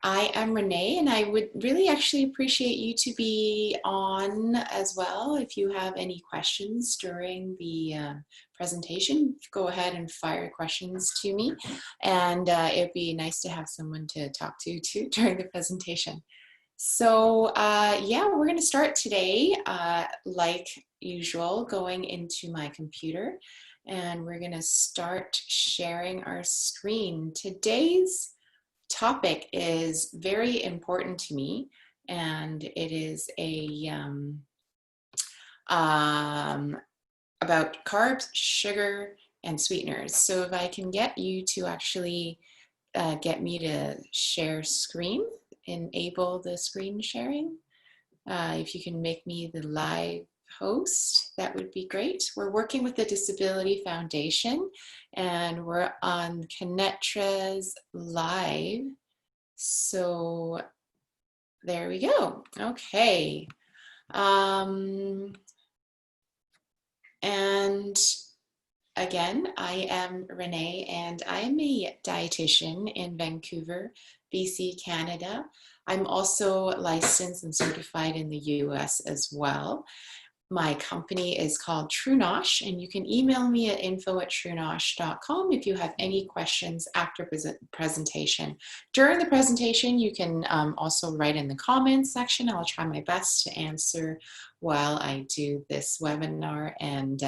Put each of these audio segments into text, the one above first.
I am Renee, and I would really actually appreciate you to be on as well. If you have any questions during the presentation, go ahead and fire questions to me. And it'd be nice to have someone to talk to too during the presentation. So yeah, we're going to start today, like usual, going into my computer, and we're going to start sharing our screen. Today's topic is very important to me, and it is about carbs, sugar, and sweeteners. So if I can get you to actually get me to share screen, enable the screen sharing. If you can make me the live host, that would be great. We're working with the Disability Foundation, and we're on Connectra's Live. So there we go. Okay. And again, I am Renee, and I am a dietitian in Vancouver, BC, Canada. I'm also licensed and certified in the US as well. My company is called TrueNosh, and you can email me at info@truenosh.com if you have any questions after presentation. During the presentation, you can also write in the comments section. I'll try my best to answer while I do this webinar and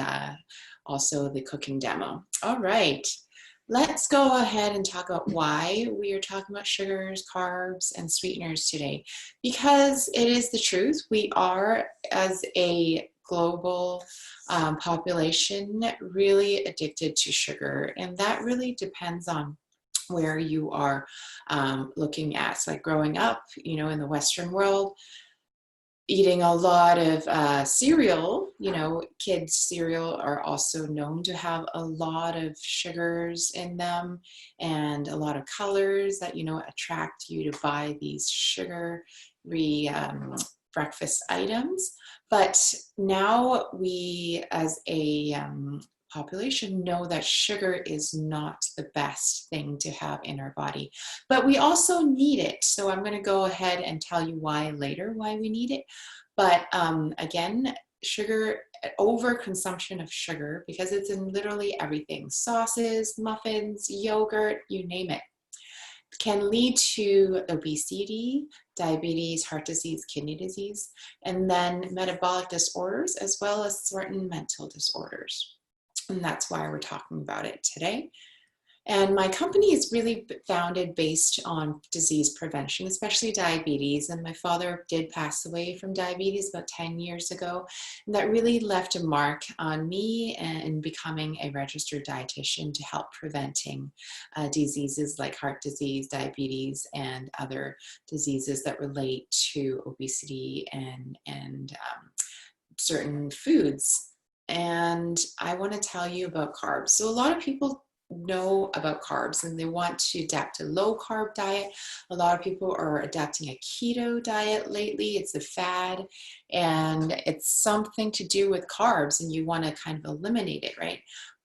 also the cooking demo. All right. Let's go ahead and talk about why we are talking about sugars, carbs, and sweeteners today. Because it is the truth, we are, as a global population, really addicted to sugar. And that really depends on where you are looking at. So like growing up, you know, in the Western world, eating a lot of cereal, you know, kids' cereal are also known to have a lot of sugars in them and a lot of colors that, you know, attract you to buy these sugary breakfast items. But now we, as a population, know that sugar is not the best thing to have in our body, but we also need it. So I'm going to go ahead and tell you why later, why we need it. But again, sugar, overconsumption of sugar, because it's in literally everything, sauces, muffins, yogurt, you name it, can lead to obesity, diabetes, heart disease, kidney disease, and then metabolic disorders, as well as certain mental disorders. And that's why we're talking about it today. And my company is really founded based on disease prevention, especially diabetes. And my father did pass away from diabetes about 10 years ago. And that really left a mark on me in becoming a registered dietitian to help preventing diseases like heart disease, diabetes, and other diseases that relate to obesity and certain foods. And I want to tell you about carbs. So a lot of people know about carbs and they want to adapt a low carb diet. A lot of people are adapting a keto diet lately. It's a fad, and it's something to do with carbs, and you want to kind of eliminate it, right?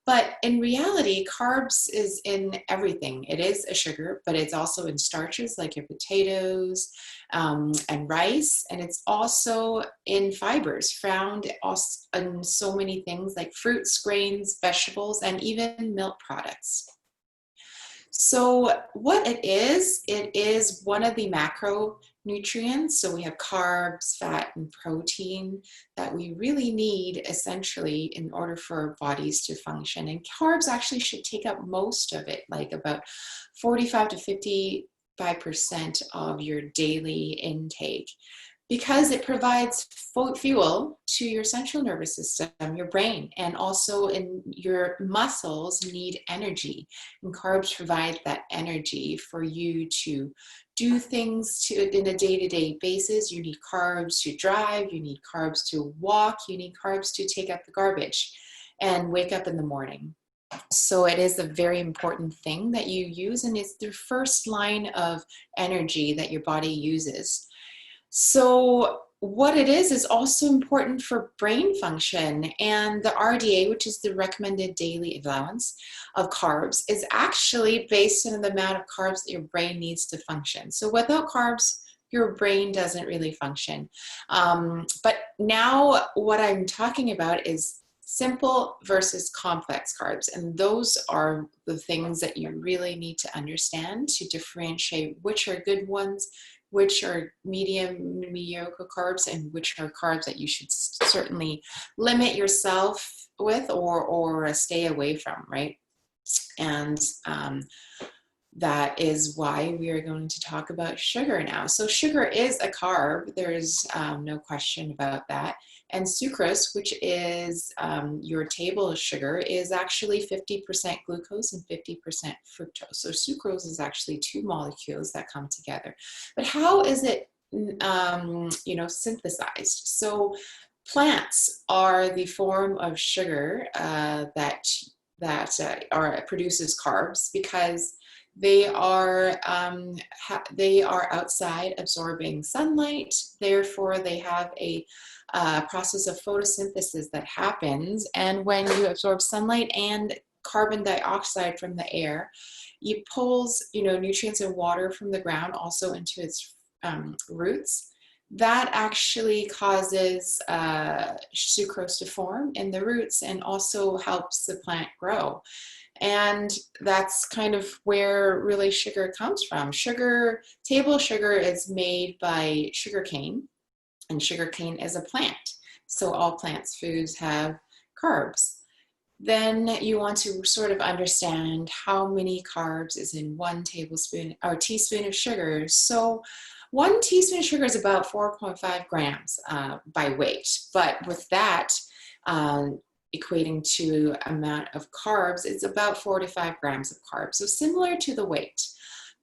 But in reality, carbs is in everything. It is a sugar, but it's also in starches like your potatoes and rice. And it's also in fibers found in so many things like fruits, grains, vegetables, and even milk products. So what it is one of the macronutrients. So we have carbs, fat, and protein that we really need essentially in order for our bodies to function. And carbs actually should take up most of it, like about 45 to 55% of your daily intake, because it provides fuel to your central nervous system, your brain, and also in your muscles need energy. And carbs provide that energy for you to do things in a day-to-day basis. You need carbs to drive, you need carbs to walk, you need carbs to take out the garbage and wake up in the morning. So it is a very important thing that you use, and it's the first line of energy that your body uses. So what it is also important for brain function. And the RDA, which is the recommended daily allowance of carbs, is actually based on the amount of carbs that your brain needs to function. So without carbs, your brain doesn't really function. But now what I'm talking about is simple versus complex carbs. And those are the things that you really need to understand to differentiate which are good ones, which are medium, mediocre carbs, and which are carbs that you should certainly limit yourself with or stay away from, right? And that is why we are going to talk about sugar now. So sugar is a carb. There's no question about that. And sucrose, which is your table sugar, is actually 50% glucose and 50% fructose. So sucrose is actually two molecules that come together. But how is it, synthesized? So plants are the form of sugar that produces carbs because they are outside absorbing sunlight. Therefore, they have a process of photosynthesis that happens. And when you absorb sunlight and carbon dioxide from the air, it pulls, nutrients and water from the ground also into its roots. That actually causes sucrose to form in the roots and also helps the plant grow. And that's kind of where really sugar comes from. Table sugar is made by sugarcane, and sugarcane is a plant. So all plants' foods have carbs. Then you want to sort of understand how many carbs is in 1 tablespoon or teaspoon of sugar. So 1 teaspoon of sugar is about 4.5 grams by weight. But with that, equating to amount of carbs, it's about 4 to 5 grams of carbs. So similar to the weight.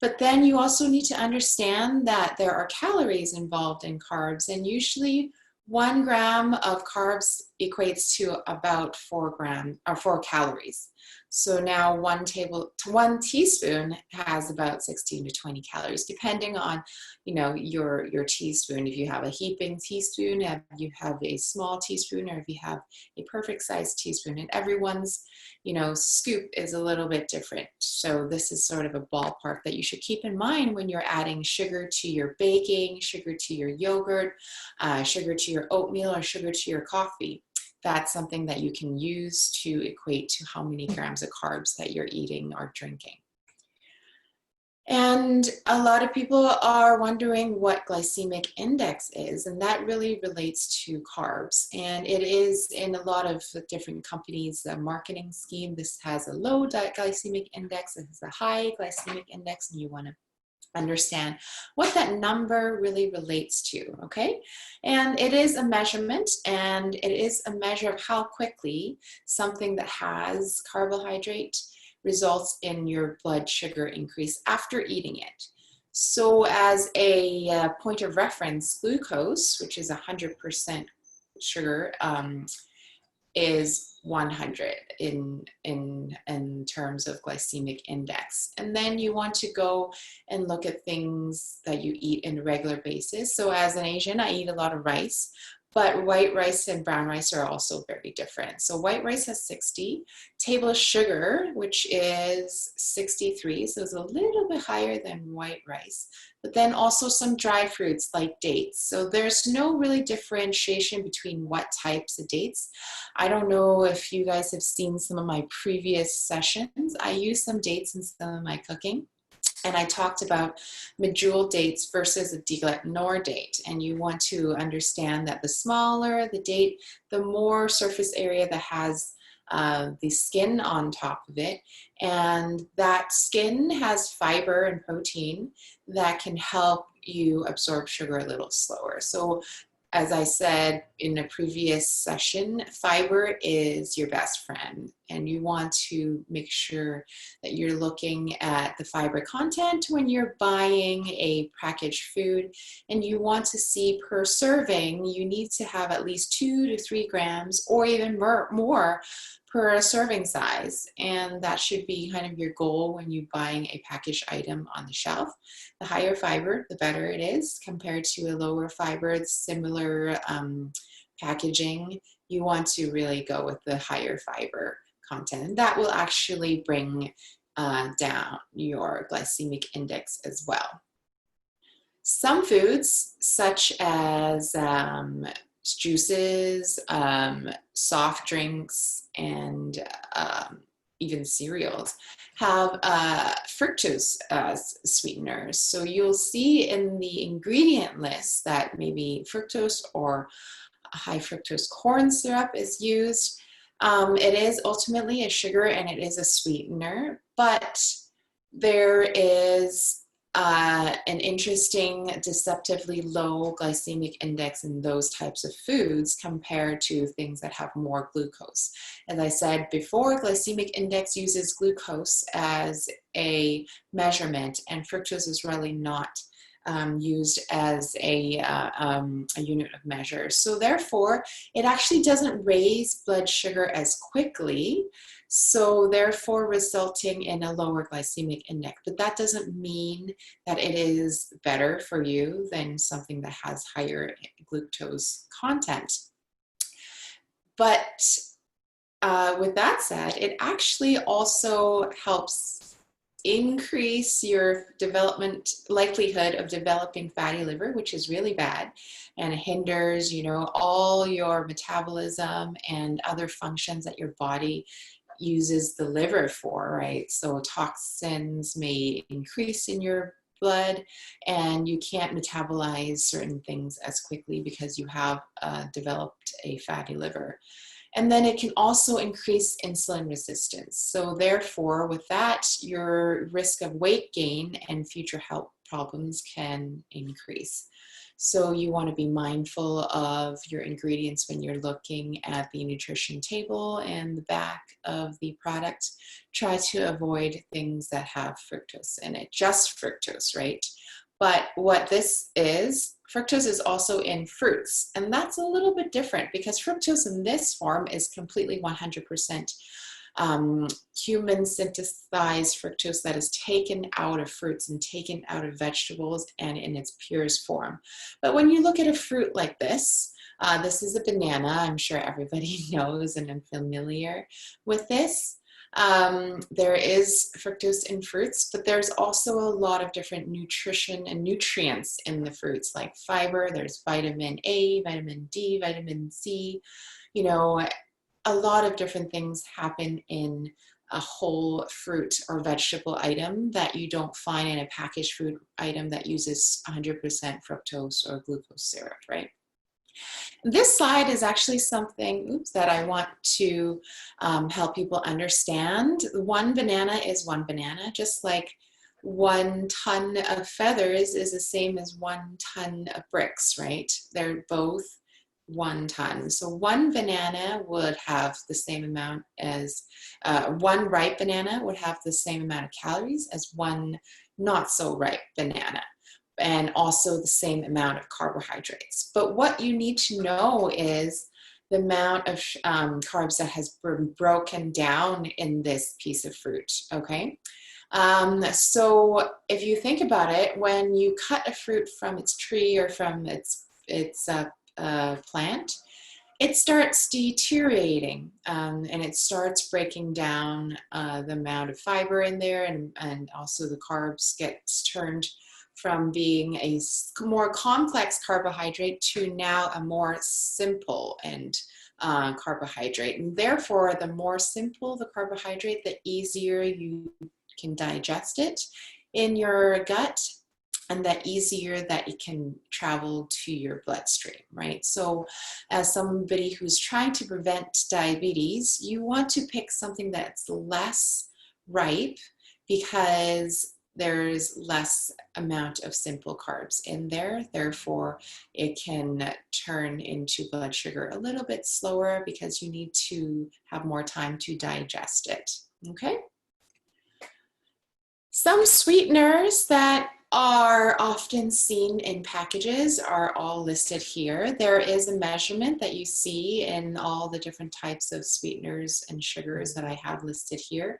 But then you also need to understand that there are calories involved in carbs, and usually 1 gram of carbs equates to about 4 calories. So now 1 teaspoon has about 16 to 20 calories, depending on, your teaspoon. If you have a heaping teaspoon, if you have a small teaspoon, or if you have a perfect sized teaspoon, and everyone's, scoop is a little bit different. So this is sort of a ballpark that you should keep in mind when you're adding sugar to your baking, sugar to your yogurt, sugar to your oatmeal, or sugar to your coffee. That's something that you can use to equate to how many grams of carbs that you're eating or drinking. And a lot of people are wondering what glycemic index is, and that really relates to carbs. And it is in a lot of different companies' marketing scheme. This has a low glycemic index, it has a high glycemic index, and you want to understand what that number really relates to, okay? And it is a measurement, and it is a measure of how quickly something that has carbohydrate results in your blood sugar increase after eating it. So as a point of reference, glucose, which is 100% sugar, is 100 in terms of glycemic index. And then you want to go and look at things that you eat on a regular basis. So as an Asian, I eat a lot of rice, but white rice and brown rice are also very different. So white rice has 60, table sugar, which is 63, so it's a little bit higher than white rice, but then also some dried fruits like dates. So there's no really differentiation between what types of dates. I don't know if you guys have seen some of my previous sessions. I use some dates in some of my cooking. And I talked about medjool dates versus a Dietitian date. And you want to understand that the smaller the date, the more surface area that has the skin on top of it. And that skin has fiber and protein that can help you absorb sugar a little slower. So as I said in a previous session, fiber is your best friend, and you want to make sure that you're looking at the fiber content when you're buying a packaged food, and you want to see per serving, you need to have at least 2 to 3 grams or even more per serving size, and that should be kind of your goal when you're buying a packaged item on the shelf. The higher fiber, the better it is compared to a lower fiber, similar packaging. You want to really go with the higher fiber content, and that will actually bring down your glycemic index as well. Some foods, such as juices, soft drinks, and even cereals, have fructose as sweeteners. So you'll see in the ingredient list that maybe fructose or high fructose corn syrup is used. It is ultimately a sugar and it is a sweetener, but there is an interesting, deceptively low glycemic index in those types of foods compared to things that have more glucose. As I said before, glycemic index uses glucose as a measurement, and fructose is really not used as a unit of measure. So therefore, it actually doesn't raise blood sugar as quickly, so therefore resulting in a lower glycemic index. But that doesn't mean that it is better for you than something that has higher glucose content. But with that said, it actually also helps increase your likelihood of developing fatty liver, which is really bad, and it hinders, all your metabolism and other functions that your body uses the liver for, right? So toxins may increase in your blood, and you can't metabolize certain things as quickly because you have developed a fatty liver. And then it can also increase insulin resistance. So therefore, with that, your risk of weight gain and future health problems can increase. So you want to be mindful of your ingredients when you're looking at the nutrition table and the back of the product. Try to avoid things that have fructose in it, just fructose, right? But what this is, fructose is also in fruits, and that's a little bit different because fructose in this form is completely 100% human synthesized fructose that is taken out of fruits and taken out of vegetables and in its purest form. But when you look at a fruit like this is a banana. I'm sure everybody knows and I'm familiar with this. There is fructose in fruits, but there's also a lot of different nutrition and nutrients in the fruits, like fiber. There's vitamin A, vitamin D, vitamin C. A lot of different things happen in a whole fruit or vegetable item that you don't find in a packaged food item that uses 100% fructose or glucose syrup, right? This slide is actually something that I want to help people understand. One banana is one banana, just like 1 ton of feathers is the same as 1 ton of bricks, right? They're both 1 ton. So one banana would have the same amount as, one ripe banana would have the same amount of calories as one not so ripe banana, and also the same amount of carbohydrates. But what you need to know is the amount of carbs that has been broken down in this piece of fruit, okay? So if you think about it, when you cut a fruit from its tree or from its plant, it starts deteriorating and it starts breaking down the amount of fiber in there, and also the carbs gets turned from being a more complex carbohydrate to now a more simple and carbohydrate. And therefore, the more simple the carbohydrate, the easier you can digest it in your gut, and the easier that it can travel to your bloodstream, right? So as somebody who's trying to prevent diabetes, you want to pick something that's less ripe because there's less amount of simple carbs in there. Therefore, it can turn into blood sugar a little bit slower because you need to have more time to digest it, okay? Some sweeteners that are often seen in packages are all listed here. There is a measurement that you see in all the different types of sweeteners and sugars that I have listed here.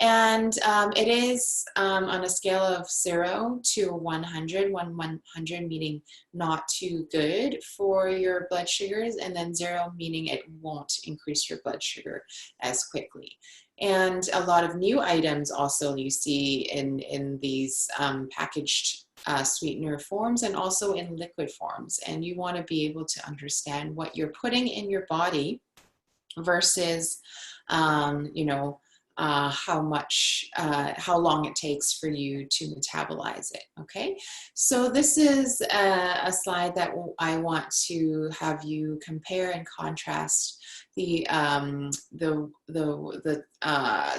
And it is on a scale of 0 to 100, 100 meaning not too good for your blood sugars, and then 0 meaning it won't increase your blood sugar as quickly. And a lot of new items also you see in these packaged sweetener forms and also in liquid forms. And you want to be able to understand what you're putting in your body versus, you know, how long it takes for you to metabolize it. Okay, so this is a slide that I want to have you compare and contrast the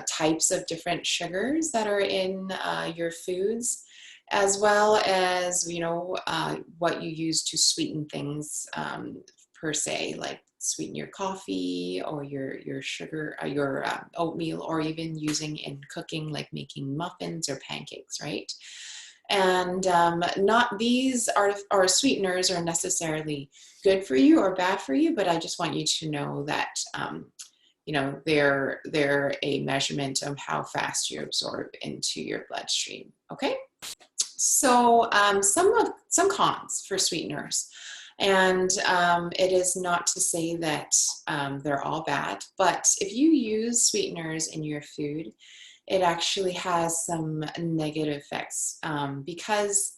types of different sugars that are in your foods, as well as, you know, what you use to sweeten things per se, like sweeten your coffee or your sugar, your oatmeal, or even using in cooking, like making muffins or pancakes, right? And not these are sweeteners are necessarily good for you or bad for you, but I just want you to know that you know, they're a measurement of how fast you absorb into your bloodstream. Okay, so some cons for sweeteners. And it is not to say that they're all bad, but if you use sweeteners in your food, it actually has some negative effects because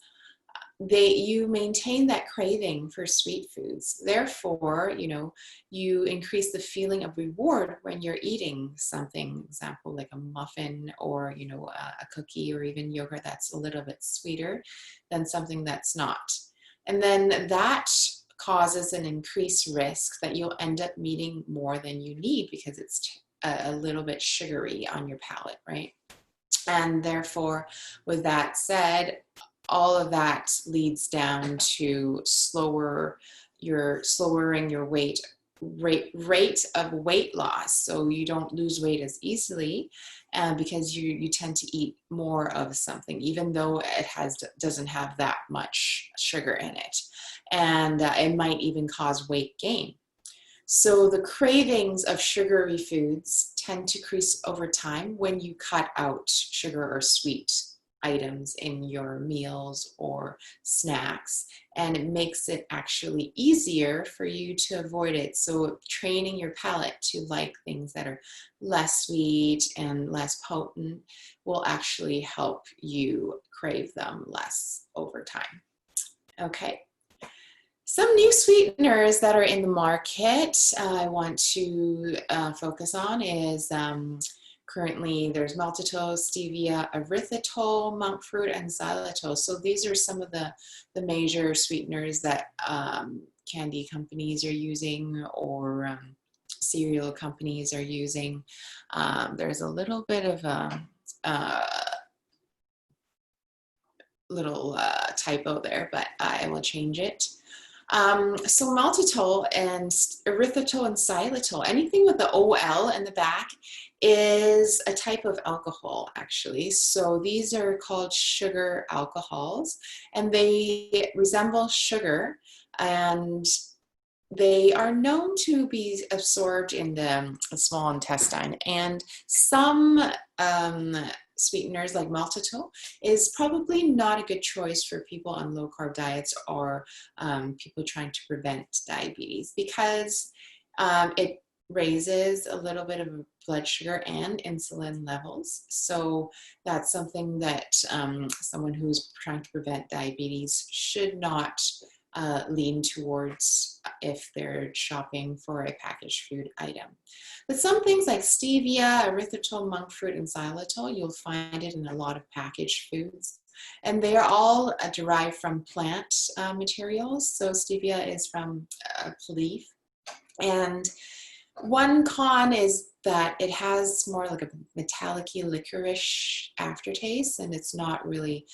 you maintain that craving for sweet foods. Therefore, you know, you increase the feeling of reward when you're eating something, example, like a muffin or, you know, a cookie or even yogurt that's a little bit sweeter than something that's not. And then that causes an increased risk that you'll end up eating more than you need because it's a little bit sugary on your palate, right? And therefore, with that said, all of that leads down to slowering your rate of weight loss. So you don't lose weight as easily because you tend to eat more of something, even though it doesn't have that much sugar in it. And it might even cause weight gain. So the cravings of sugary foods tend to increase over time when you cut out sugar or sweet items in your meals or snacks, and it makes it actually easier for you to avoid it. So training your palate to like things that are less sweet and less potent will actually help you crave them less over time. Okay. Some new sweeteners that are in the market I want to focus on is currently there's maltitol, stevia, erythritol, monk fruit, and xylitol. So these are some of the major sweeteners that candy companies are using or cereal companies are using. There's a little bit of a little typo there, but I will change it. So maltitol and erythritol and xylitol, anything with the OL in the back, is a type of alcohol, actually. So these are called sugar alcohols, and they resemble sugar, and they are known to be absorbed in the small intestine. And some sweeteners like maltitol is probably not a good choice for people on low carb diets or people trying to prevent diabetes because it raises a little bit of blood sugar and insulin levels. So that's something that someone who's trying to prevent diabetes should not lean towards if they're shopping for a packaged food item. But some things like stevia, erythritol, monk fruit, and xylitol, you'll find it in a lot of packaged foods. And they are all derived from plant materials. So stevia is from a leaf. And one con is that it has more like a metallic-y licorice aftertaste, and it's not really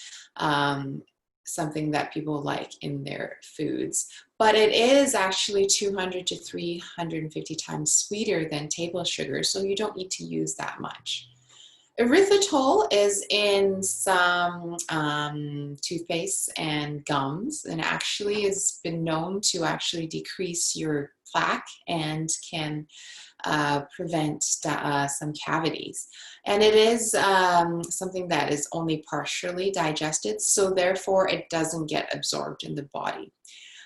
something that people like in their foods. But it is actually 200 to 350 times sweeter than table sugar, so you don't need to use that much. Erythritol is in some toothpaste and gums, and actually has been known to actually decrease your plaque and can prevent some cavities. And it is something that is only partially digested, so therefore it doesn't get absorbed in the body.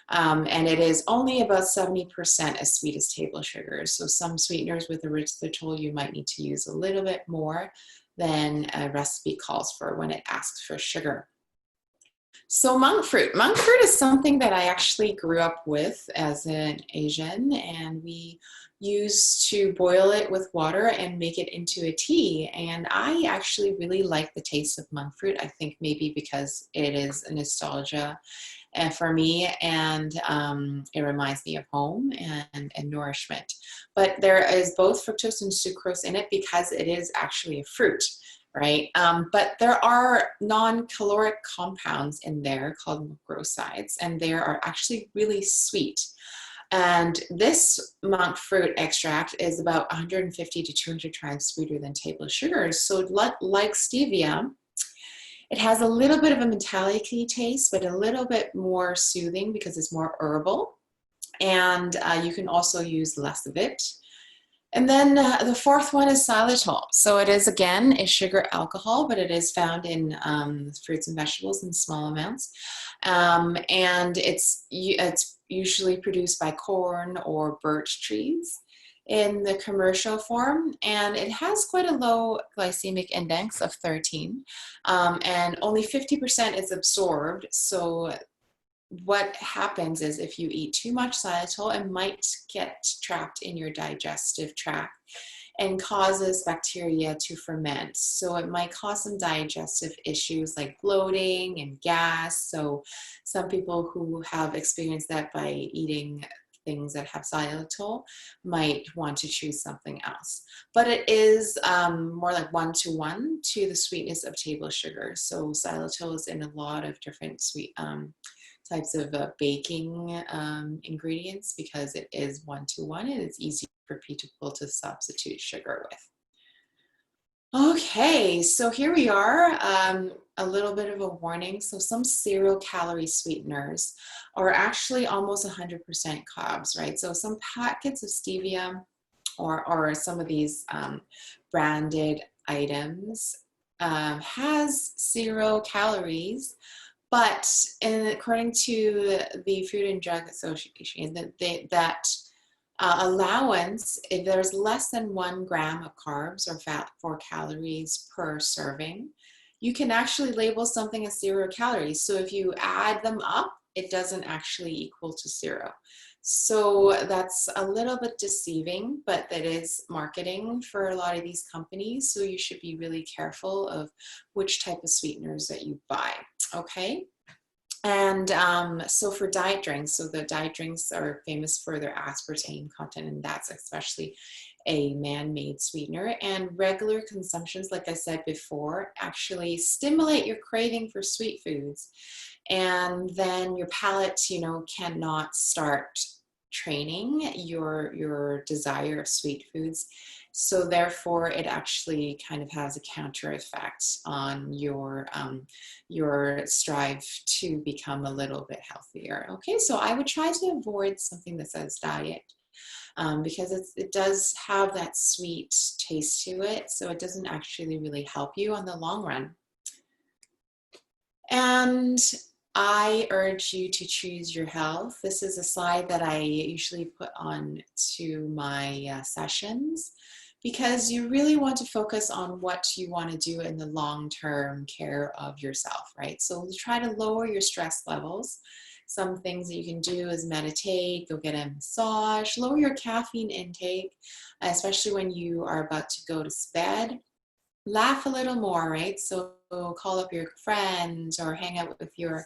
And it is only about 70% as sweet as table sugar. So some sweeteners with erythritol, you might need to use a little bit more than a recipe calls for when it asks for sugar. So monk fruit. Monk fruit is something that I actually grew up with as an Asian, and we used to boil it with water and make it into a tea. And I actually really like the taste of monk fruit. I think maybe because it is a nostalgia for me, and it reminds me of home and nourishment. But there is both fructose and sucrose in it because it is actually a fruit, right? But there are non-caloric compounds in there called macrosides, and they are actually really sweet. And this monk fruit extract is about 150 to 200 times sweeter than table sugar. So like stevia, it has a little bit of a metallic taste, but a little bit more soothing because it's more herbal. And you can also use less of it. And then the fourth one is xylitol. So it is, again, a sugar alcohol, but it is found in fruits and vegetables in small amounts. And it's usually produced by corn or birch trees in the commercial form, and it has quite a low glycemic index of 13, and only 50% is absorbed. So what happens is if you eat too much xylitol, it might get trapped in your digestive tract and causes bacteria to ferment. So it might cause some digestive issues like bloating and gas. So some people who have experienced that by eating things that have xylitol might want to choose something else. But it is more like one-to-one to the sweetness of table sugar. So xylitol is in a lot of different sweet types of baking ingredients because it is one-to-one and it's easy for people to substitute sugar with. Okay, so here we are, a little bit of a warning. So some zero calorie sweeteners are actually almost 100% carbs, right? So some packets of stevia or some of these branded items has 0 calories, but according to the Food and Drug Association, that allowance, if there's less than 1 gram of carbs or fat 4 calories per serving, you can actually label something as 0 calories. So if you add them up, it doesn't actually equal to 0. So that's a little bit deceiving, but that is marketing for a lot of these companies. So you should be really careful of which type of sweeteners that you buy, okay? And so for diet drinks, so the diet drinks are famous for their aspartame content, and that's especially a man-made sweetener. And regular consumptions, like I said before, actually stimulate your craving for sweet foods. And then your palate, cannot start training your desire of sweet foods. So therefore, it actually kind of has a counter effect on your strive to become a little bit healthier. Okay, so I would try to avoid something that says diet because it does have that sweet taste to it. So it doesn't actually really help you on the long run. And I urge you to choose your health. This is a slide that I usually put on to my sessions because you really want to focus on what you want to do in the long-term care of yourself, right? So try to lower your stress levels. Some things that you can do is meditate, go get a massage, lower your caffeine intake, especially when you are about to go to bed. Laugh a little more, right? So call up your friends or hang out with your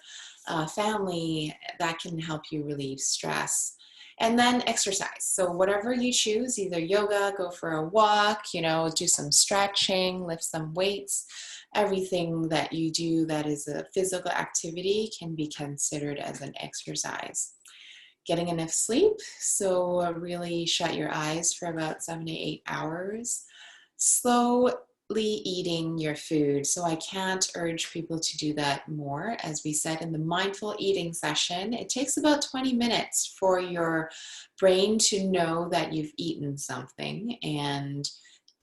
family. That can help you relieve stress. And then exercise. So whatever you choose, either yoga, go for a walk, do some stretching, lift some weights. Everything that you do that is a physical activity can be considered as an exercise. Getting enough sleep. So really shut your eyes for about 7 to 8 hours. Slow eating your food. So I can't urge people to do that more. As we said in the mindful eating session, it takes about 20 minutes for your brain to know that you've eaten something, and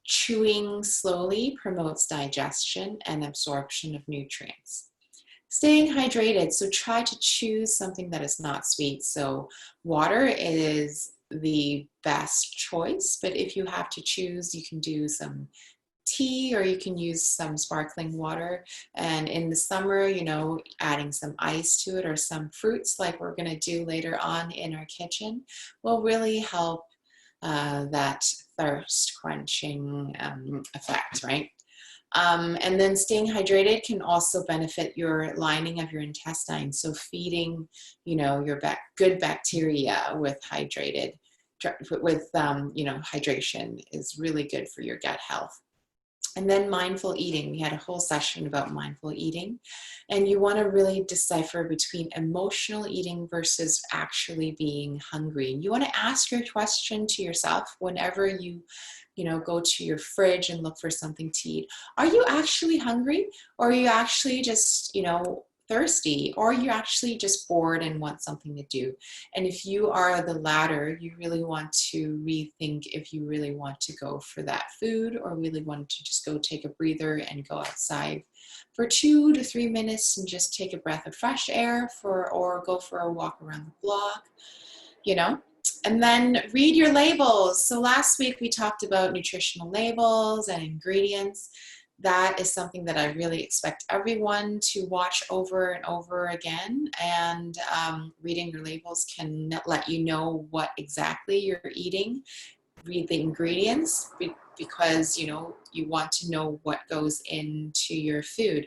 chewing slowly promotes digestion and absorption of nutrients. Staying hydrated, so try to choose something that is not sweet. So water is the best choice, but if you have to choose, you can do some tea or you can use some sparkling water. And in the summer, you know, adding some ice to it or some fruits like we're going to do later on in our kitchen will really help that thirst quenching effect, right? And then staying hydrated can also benefit your lining of your intestines. So feeding, you know, your good bacteria with hydration is really good for your gut health. And then mindful eating. We had a whole session about mindful eating, and you want to really decipher between emotional eating versus actually being hungry. You want to ask your question to yourself whenever you know, go to your fridge and look for something to eat. Are you actually hungry, or are you actually just, you know, thirsty, or you're actually just bored and want something to do? And if you are the latter, you really want to rethink if you really want to go for that food, or really want to just go take a breather and go outside for 2 to 3 minutes and just take a breath of fresh air, or go for a walk around the block, you know. And then read your labels. So last week we talked about nutritional labels and ingredients. That is something that I really expect everyone to watch over and over again. And reading your labels can let you know what exactly you're eating. Read the ingredients because, you know, you want to know what goes into your food.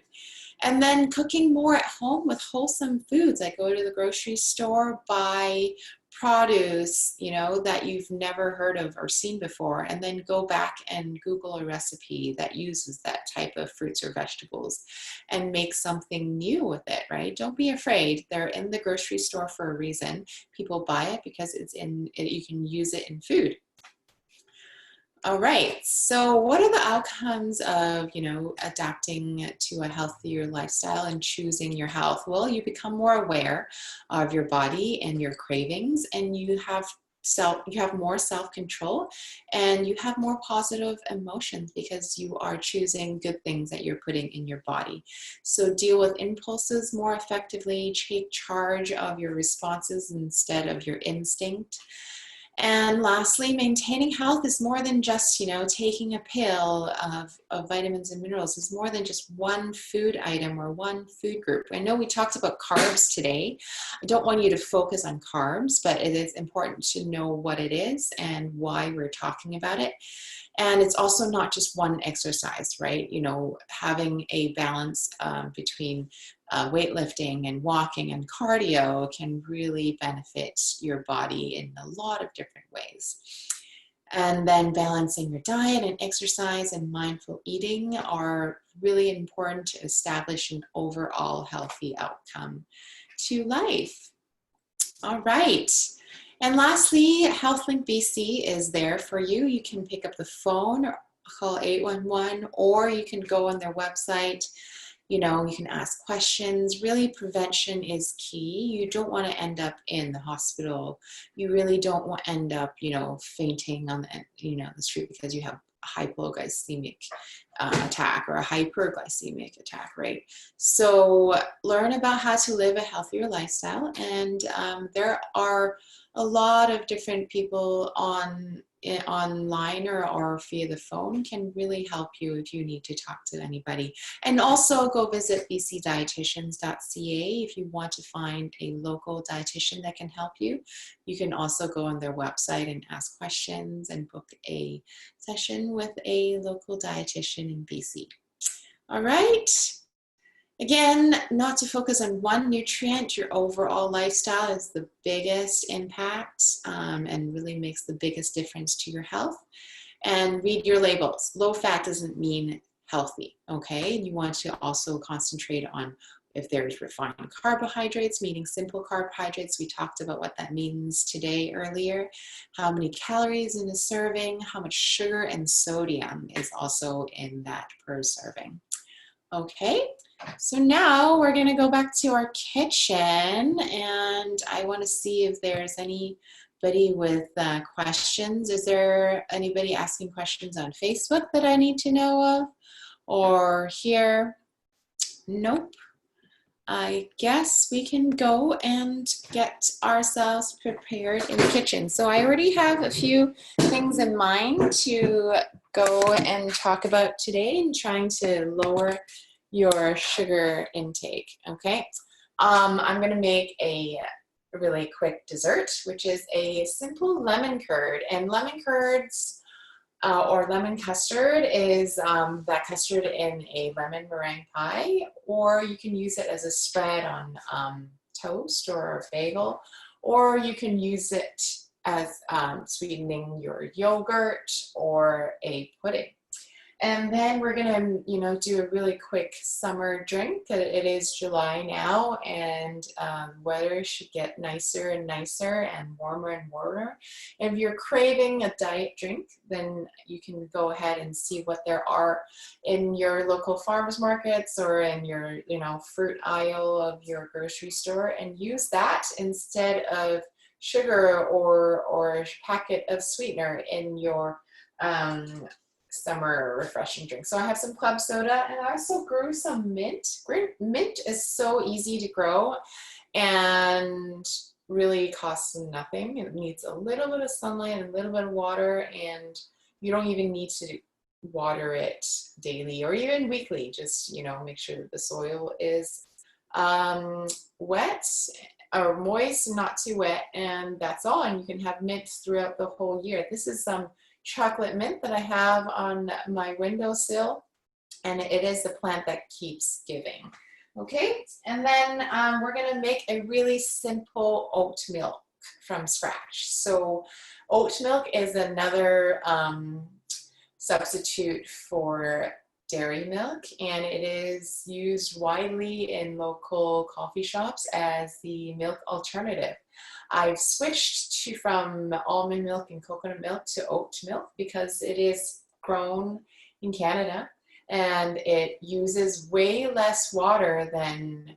And then cooking more at home with wholesome foods. Like go to the grocery store, buy produce, you know, that you've never heard of or seen before, and then go back and Google a recipe that uses that type of fruits or vegetables and make something new with it, right? Don't be afraid. They're in the grocery store for a reason. People buy it because you can use it in food. All right, so what are the outcomes of, you know, adapting to a healthier lifestyle and choosing your health? Well, you become more aware of your body and your cravings, and you have more self-control, and you have more positive emotions because you are choosing good things that you're putting in your body. So deal with impulses more effectively, take charge of your responses instead of your instinct. And lastly, maintaining health is more than just, you know, taking a pill of vitamins and minerals. It's more than just one food item or one food group. I know we talked about carbs today. I don't want you to focus on carbs, but it is important to know what it is and why we're talking about it. And it's also not just one exercise, right? You know, having a balance between weightlifting and walking and cardio can really benefit your body in a lot of different ways. And then balancing your diet and exercise and mindful eating are really important to establish an overall healthy outcome to life. All right. And lastly, HealthLink BC is there for you. You can pick up the phone, or call 811, or you can go on their website. You know, you can ask questions. Really, prevention is key. You don't want to end up in the hospital. You really don't want to end up, you know, fainting on the street because you have a hypoglycemic attack or a hyperglycemic attack, right? So learn about how to live a healthier lifestyle, and there are a lot of different people online or via the phone can really help you if you need to talk to anybody. And also go visit bcdietitians.ca if you want to find a local dietitian that can help you. You can also go on their website and ask questions and book a session with a local dietitian in BC. All right. Again, not to focus on one nutrient. Your overall lifestyle is the biggest impact and really makes the biggest difference to your health. And read your labels. Low fat doesn't mean healthy, okay? You want to also concentrate on if there's refined carbohydrates, meaning simple carbohydrates. We talked about what that means today earlier. How many calories in a serving, how much sugar and sodium is also in that per serving. Okay, so now we're gonna go back to our kitchen, and I wanna see if there's anybody with questions. Is there anybody asking questions on Facebook that I need to know of? Or here? Nope. I guess we can go and get ourselves prepared in the kitchen. So I already have a few things in mind to go and talk about today in trying to lower your sugar intake, okay? I'm gonna make a really quick dessert, which is a simple lemon curd. And lemon curds or lemon custard is that custard in a lemon meringue pie, or you can use it as a spread on toast or a bagel, or you can use it as sweetening your yogurt or a pudding. And then we're gonna, do a really quick summer drink. It is July now, and weather should get nicer and nicer and warmer. And if you're craving a diet drink, then you can go ahead and see what there are in your local farmers markets or in your, fruit aisle of your grocery store, and use that instead of sugar or a packet of sweetener in your summer refreshing drink. So I have some club soda, and I also grew some mint. Mint is so easy to grow and really costs nothing. It needs a little bit of sunlight and a little bit of water, and you don't even need to water it daily or even weekly. Just, make sure that the soil is wet or moist, not too wet, and that's all. And you can have mint throughout the whole year. This is some chocolate mint that I have on my windowsill, and it is the plant that keeps giving. Okay, and then we're gonna make a really simple oat milk from scratch. So oat milk is another substitute for dairy milk, and it is used widely in local coffee shops as the milk alternative. I've switched from almond milk and coconut milk to oat milk because it is grown in Canada and it uses way less water than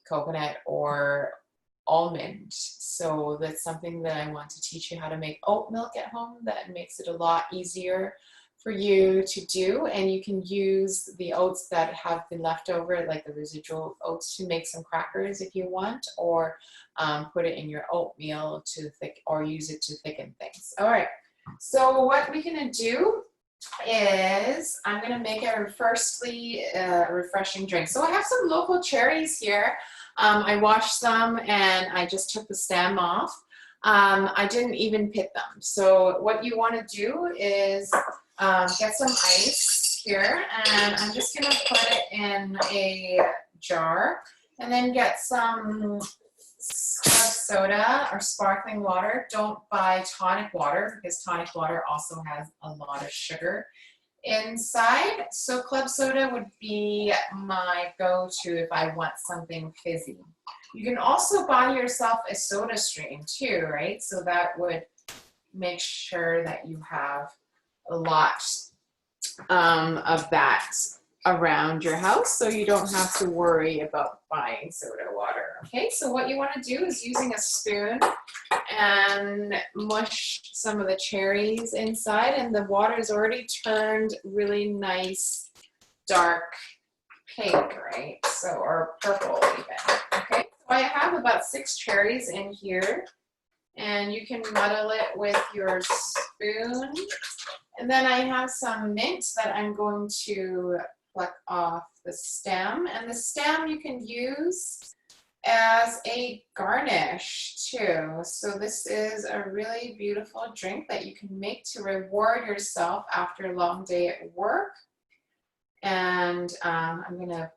coconut or almond. So that's something that I want to teach you how to make oat milk at home. That makes it a lot easier for you to do, and you can use the oats that have been left over, like the residual oats, to make some crackers if you want, or put it in your oatmeal or use it to thicken things. All right, so what we're gonna do is I'm gonna make a refreshing drink. So I have some local cherries here. I washed them and I just took the stem off. I didn't even pit them. So what you want to do is get some ice here, and I'm just going to put it in a jar, and then get some club soda or sparkling water. Don't buy tonic water because tonic water also has a lot of sugar inside. So club soda would be my go-to if I want something fizzy. You can also buy yourself a soda stream too, right? So that would make sure that you have a lot of that around your house, so you don't have to worry about buying soda water. Okay, so what you want to do is using a spoon and mush some of the cherries inside, and the water is already turned really nice dark pink, right? So, or purple even. Okay, so I have about 6 cherries in here, and you can muddle it with your spoon. And then I have some mint that I'm going to pluck off the stem, and the stem you can use as a garnish too. So this is a really beautiful drink that you can make to reward yourself after a long day at work. And I'm gonna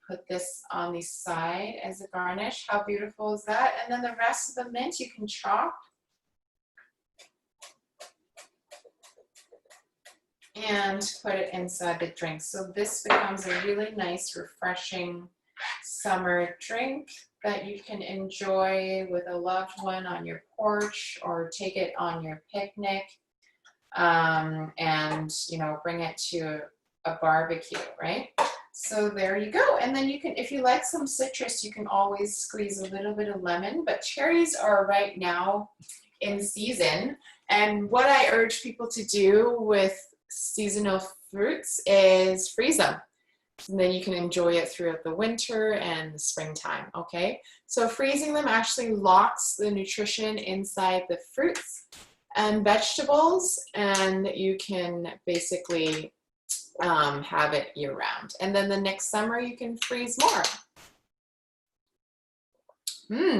put this on the side as a garnish. How beautiful is that? And then the rest of the mint you can chop and put it inside the drink. So this becomes a really nice, refreshing summer drink that you can enjoy with a loved one on your porch, or take it on your picnic, and bring it to a barbecue, right? So there you go. And then you can, if you like some citrus, you can always squeeze a little bit of lemon, but cherries are right now in season. And what I urge people to do with seasonal fruits is freeze them. And then you can enjoy it throughout the winter and the springtime, okay? So freezing them actually locks the nutrition inside the fruits and vegetables, and you can basically have it year round. And then the next summer you can freeze more.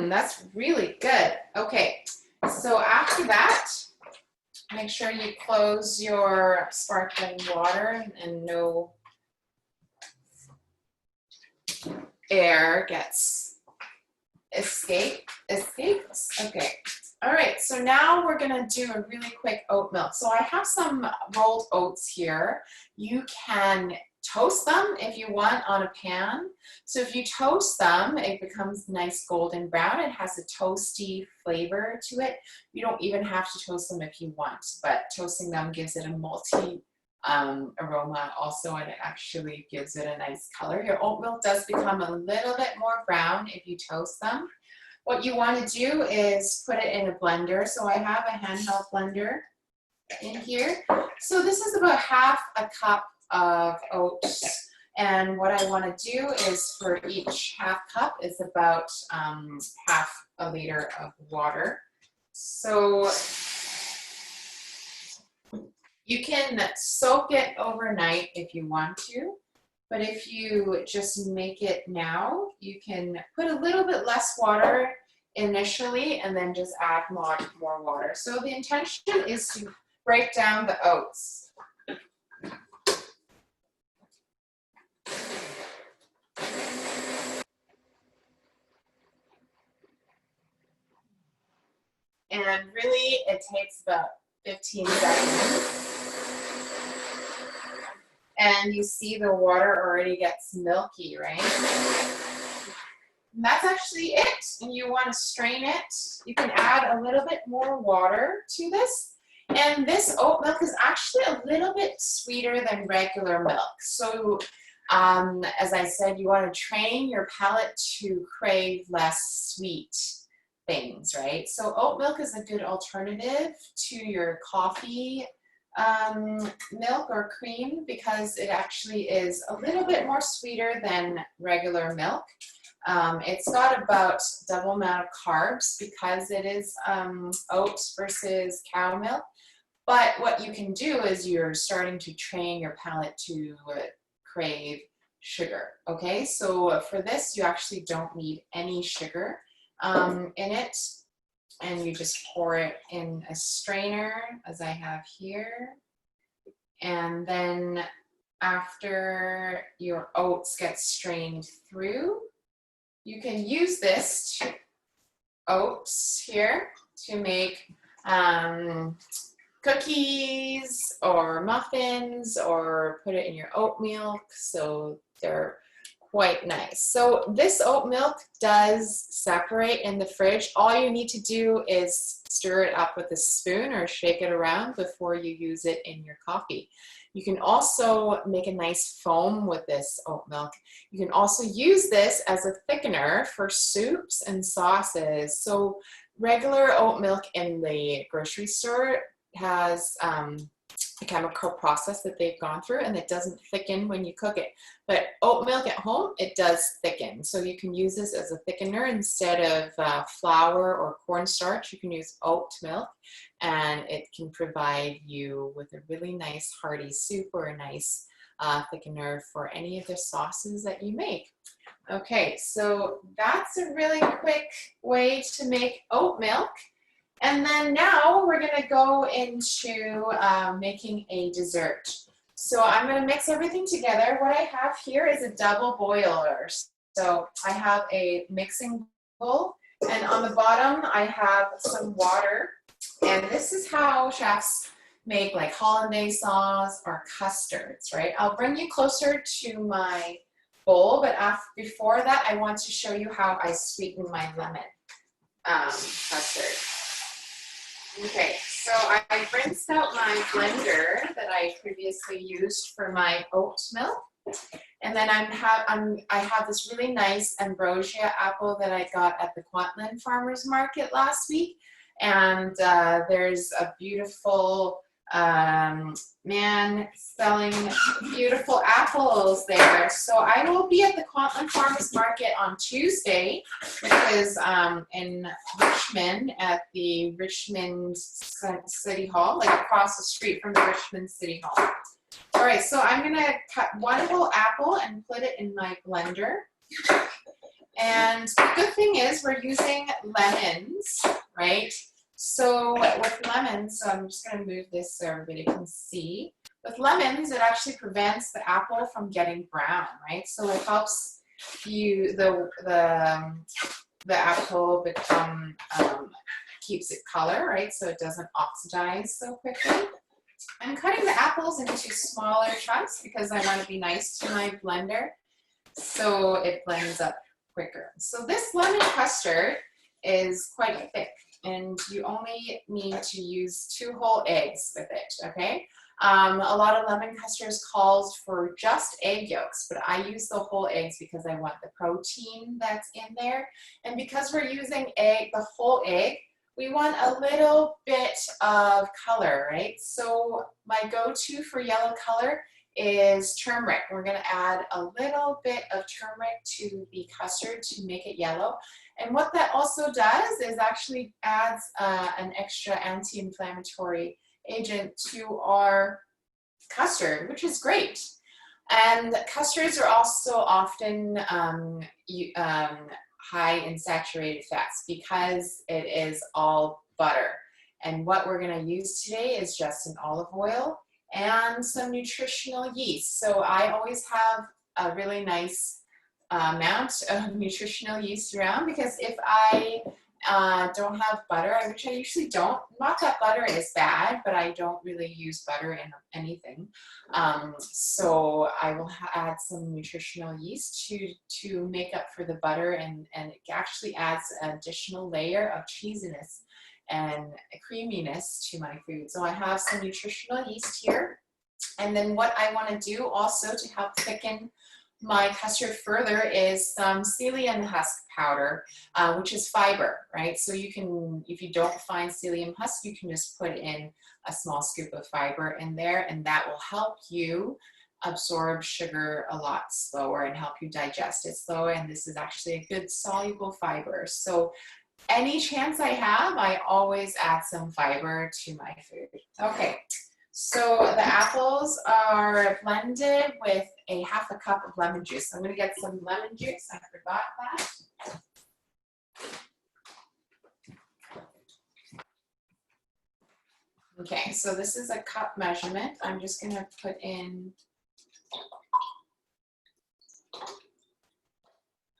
That's really good. Okay, so after that, make sure you close your sparkling water and no air gets escapes. Okay. All right, so now we're gonna do a really quick oat milk. So I have some rolled oats here. You can toast them if you want on a pan. So if you toast them, it becomes nice golden brown. It has a toasty flavor to it. You don't even have to toast them if you want, but toasting them gives it a malty aroma also, and it actually gives it a nice color. Your oat milk does become a little bit more brown if you toast them. What you want to do is put it in a blender. So I have a handheld blender in here. So this is about half a cup of oats. And what I want to do is, for each half cup is about half a liter of water. So you can soak it overnight if you want to. But if you just make it now, you can put a little bit less water initially and then just add more water. So the intention is to break down the oats. And really, it takes about 15 seconds. And you see the water already gets milky, right? And that's actually it. And you want to strain it. You can add a little bit more water to this. And this oat milk is actually a little bit sweeter than regular milk. So as I said, you want to train your palate to crave less sweet things, right? So oat milk is a good alternative to your coffee milk or cream, because it actually is a little bit more sweeter than regular milk. It's got about double amount of carbs because it is oats versus cow milk. But what you can do is you're starting to train your palate to crave sugar. Okay, so for this, you actually don't need any sugar in it. And you just pour it in a strainer, as I have here. And then after your oats get strained through, you can use this oats here to make cookies or muffins, or put it in your oat milk. So they're quite nice. So this oat milk does separate in the fridge. All you need to do is stir it up with a spoon or shake it around before you use it in your coffee. You can also make a nice foam with this oat milk. You can also use this as a thickener for soups and sauces. So regular oat milk in the grocery store has a chemical process that they've gone through, and it doesn't thicken when you cook it. But oat milk at home, it does thicken. So you can use this as a thickener instead of flour or cornstarch. You can use oat milk, and it can provide you with a really nice hearty soup or a nice thickener for any of the sauces that you make. Okay, so that's a really quick way to make oat milk. And then now we're going to go into making a dessert. So I'm going to mix everything together. What I have here is a double boiler. So I have a mixing bowl, and on the bottom I have some water. And this is how chefs make like hollandaise sauce or custards, right? I'll bring you closer to my bowl, but before that, I want to show you how I sweeten my lemon custard. Okay, so I rinsed out my blender that I previously used for my oat milk. And then I have this really nice ambrosia apple that I got at the Kwantlen Farmers Market last week. And there's a beautiful man selling beautiful apples there. So I will be at the Kwantlen Farmers Market on Tuesday, which is in Richmond at the Richmond City Hall, like across the street from the Richmond City Hall. All right, so I'm gonna cut one whole apple and put it in my blender. And the good thing is we're using lemons, right? So with lemons, so I'm just gonna move this so everybody can see. With lemons, it actually prevents the apple from getting brown, right? So it helps the apple become, keeps it color, right? So it doesn't oxidize so quickly. I'm cutting the apples into smaller chunks because I want to be nice to my blender so it blends up quicker. So this lemon custard is quite thick and you only need to use 2 whole eggs with it, okay? A lot of lemon custards calls for just egg yolks, but I use the whole eggs because I want the protein that's in there. And because we're using the whole egg, we want a little bit of color, right? So my go-to for yellow color is turmeric. We're gonna add a little bit of turmeric to the custard to make it yellow. And what that also does is actually adds an extra anti-inflammatory agent to our custard, which is great. And custards are also often high in saturated fats because it is all butter. And what we're going to use today is just an olive oil and some nutritional yeast. So I always have a really nice amount of nutritional yeast around because if I don't have butter, which I usually don't, not that butter is bad, but I don't really use butter in anything. So I will add some nutritional yeast to make up for the butter, and it actually adds an additional layer of cheesiness and creaminess to my food. So I have some nutritional yeast here. And then what I want to do also to help thicken my custard further is some psyllium husk powder, which is fiber, right? So you can, if you don't find psyllium husk, you can just put in a small scoop of fiber in there, and that will help you absorb sugar a lot slower and help you digest it slower. And this is actually a good soluble fiber. So any chance I have, I always add some fiber to my food. Okay. So the apples are blended with a ½ cup of lemon juice. I'm going to get some lemon juice. I forgot that. Okay, so this is a cup measurement. I'm just going to put in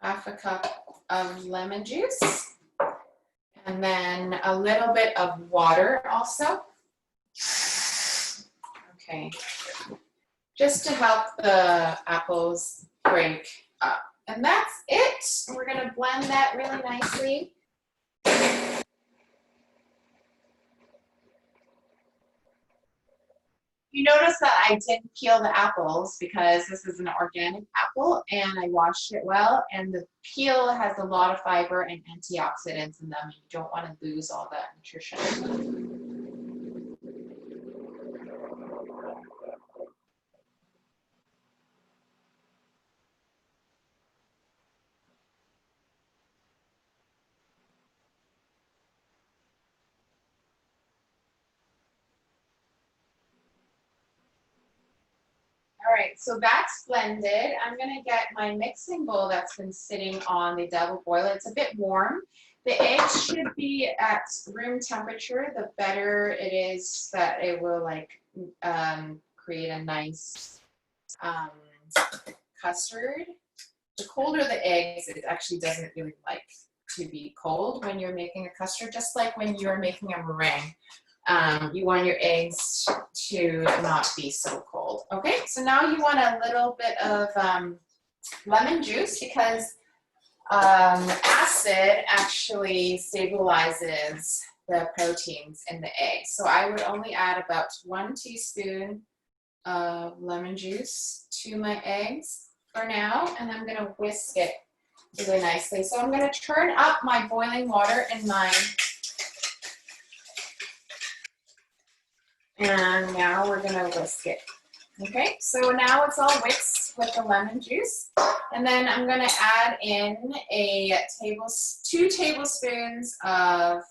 ½ cup of lemon juice and then a little bit of water also. Okay, just to help the apples break up. And that's it. We're going to blend that really nicely. You notice that I didn't peel the apples because this is an organic apple and I washed it well, and the peel has a lot of fiber and antioxidants in them, and you don't want to lose all that nutrition. All right, so that's blended. I'm gonna get my mixing bowl that's been sitting on the double boiler. It's a bit warm. The eggs should be at room temperature. The better it is that it will create a nice custard. The colder the eggs, it actually doesn't really like to be cold when you're making a custard, just like when you're making a meringue. You want your eggs to not be so cold. Okay, so now you want a little bit of lemon juice because acid actually stabilizes the proteins in the egg. So I would only add about 1 teaspoon of lemon juice to my eggs for now, and I'm going to whisk it really nicely. So I'm going to turn up my boiling water in mine. And now we're going to whisk it. Okay, so now it's all whisked with the lemon juice. And then I'm going to add in 2 tablespoons of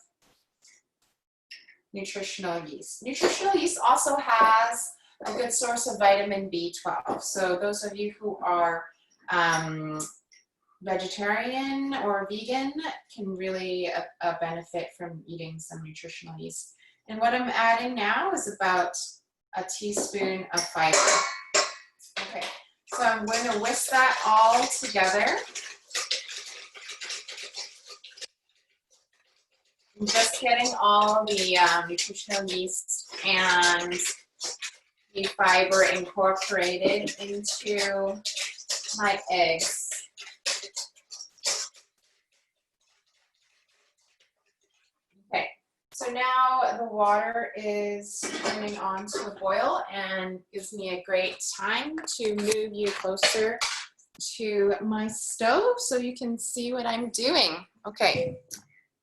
nutritional yeast. Nutritional yeast also has a good source of vitamin B12. So those of you who are vegetarian or vegan can really benefit from eating some nutritional yeast. And what I'm adding now is about a teaspoon of fiber. Okay, so I'm going to whisk that all together. I'm just getting all the nutritional yeast and the fiber incorporated into my eggs. Okay, so now the water is coming on to a boil and gives me a great time to move you closer to my stove so you can see what I'm doing. Okay,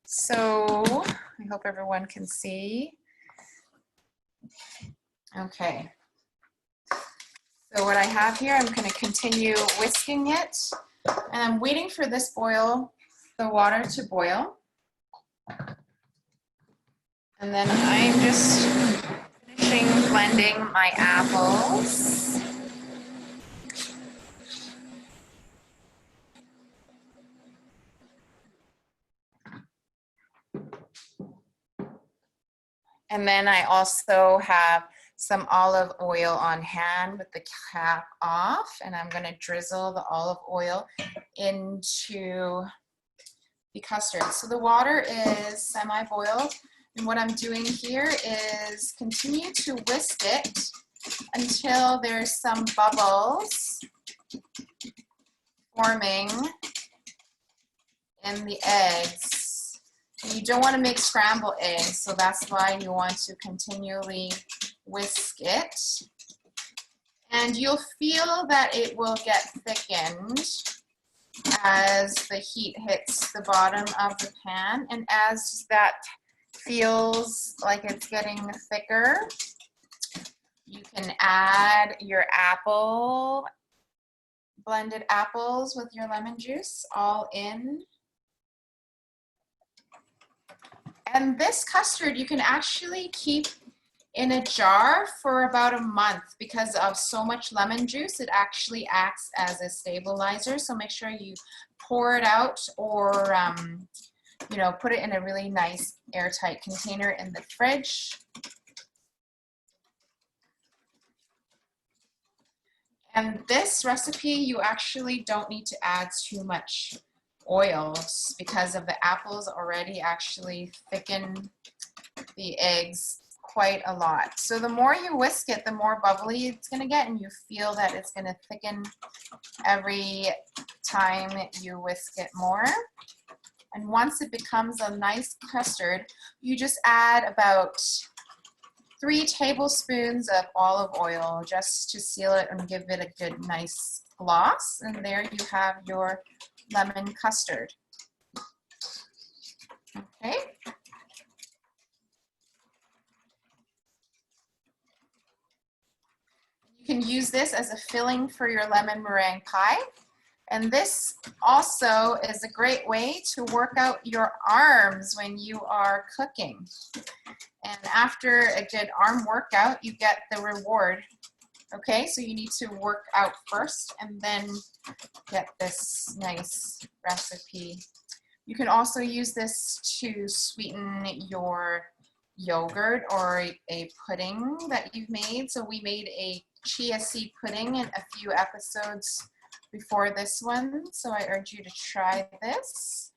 so I hope everyone can see. Okay, so what I have here, I'm going to continue whisking it, and I'm waiting for this the water to boil. And then I'm just finishing blending my apples. And then I also have some olive oil on hand with the cap off, and I'm going to drizzle the olive oil into the custard. So the water is semi-boiled, and what I'm doing here is continue to whisk it until there's some bubbles forming in the eggs. You don't want to make scrambled eggs, so that's why you want to continually whisk it. And you'll feel that it will get thickened as the heat hits the bottom of the pan. And as that feels like it's getting thicker, you can add your blended apples with your lemon juice all in. And this custard you can actually keep in a jar for about a month because of so much lemon juice. It actually acts as a stabilizer. So make sure you pour it out or put it in a really nice airtight container in the fridge. And this recipe, you actually don't need to add too much oil because of the apples already actually thicken the eggs quite a lot. So the more you whisk it, the more bubbly it's going to get, and you feel that it's going to thicken every time you whisk it more. And once it becomes a nice custard, you just add about 3 tablespoons of olive oil just to seal it and give it a good nice gloss. And there you have your lemon custard. Okay. You can use this as a filling for your lemon meringue pie. And this also is a great way to work out your arms when you are cooking. And after a good arm workout, you get the reward. Okay, so you need to work out first and then get this nice recipe. You can also use this to sweeten your yogurt or a pudding that you've made. So we made a chia seed pudding in a few episodes before this one, so I urge you to try this.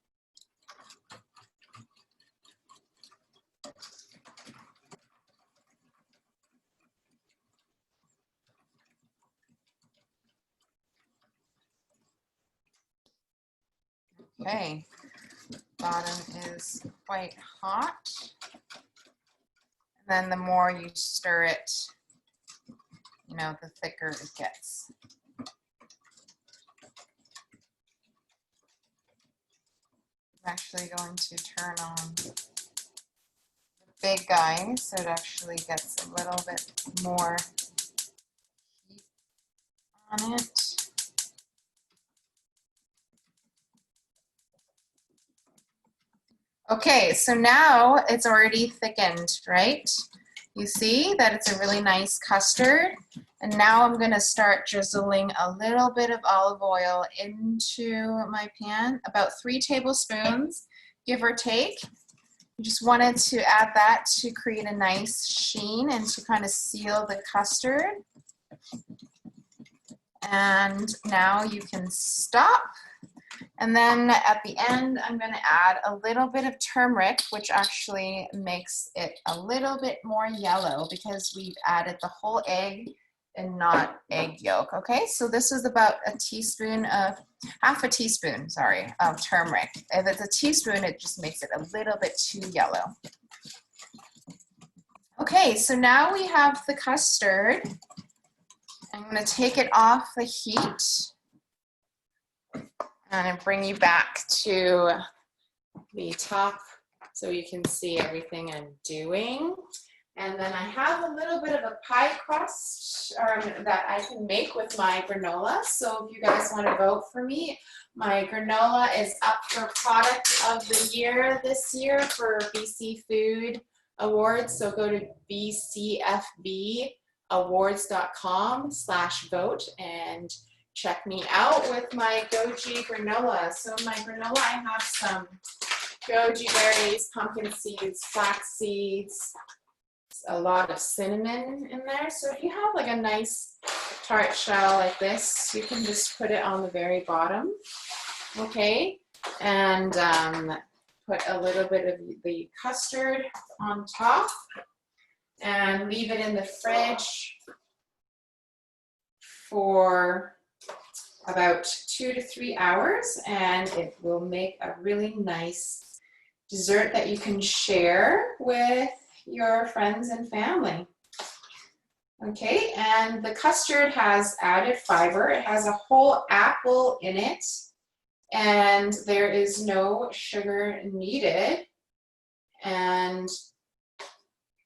Okay, bottom is quite hot. And then the more you stir it, you know, the thicker it gets. I'm actually going to turn on the big guy so it actually gets a little bit more heat on it. Okay, so now it's already thickened, right? You see that it's a really nice custard. And now I'm gonna start drizzling a little bit of olive oil into my pan, about 3 tablespoons, give or take. You just wanted to add that to create a nice sheen and to kind of seal the custard. And now you can stop. And then at the end, I'm going to add a little bit of turmeric, which actually makes it a little bit more yellow because we've added the whole egg and not egg yolk. Okay, so this is about half a teaspoon, sorry, of turmeric. If it's a teaspoon, it just makes it a little bit too yellow. Okay, so now we have the custard. I'm going to take it off the heat and bring you back to the top so you can see everything I'm doing. And then I have a little bit of a pie crust that I can make with my granola. So if you guys want to vote for me, my granola is up for Product of the Year this year for BC Food Awards. So go to bcfbawards.com/vote and check me out with my goji granola. So my granola, I have some goji berries, pumpkin seeds, flax seeds, a lot of cinnamon in there. So if you have like a nice tart shell like this, you can just put it on the very bottom, okay? And put a little bit of the custard on top and leave it in the fridge for about 2 to 3 hours, and it will make a really nice dessert that you can share with your friends and family. Okay, and the custard has added fiber. It has a whole apple in it, and there is no sugar needed, and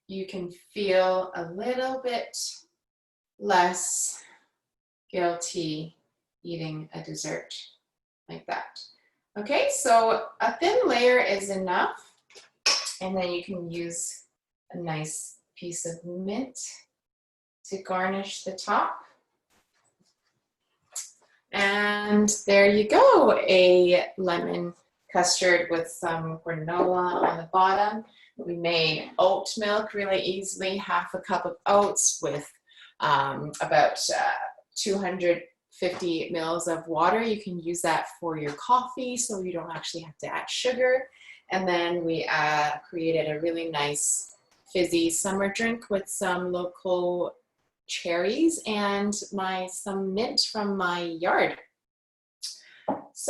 you can feel a little bit less guilty eating a dessert like that. Okay, so a thin layer is enough, and then you can use a nice piece of mint to garnish the top. And there you go, a lemon custard with some granola on the bottom. We made oat milk really easily, half a cup of oats with about 250 mils of water. You can use that for your coffee so you don't actually have to add sugar. And then we created a really nice fizzy summer drink with some local cherries and some mint from my yard. So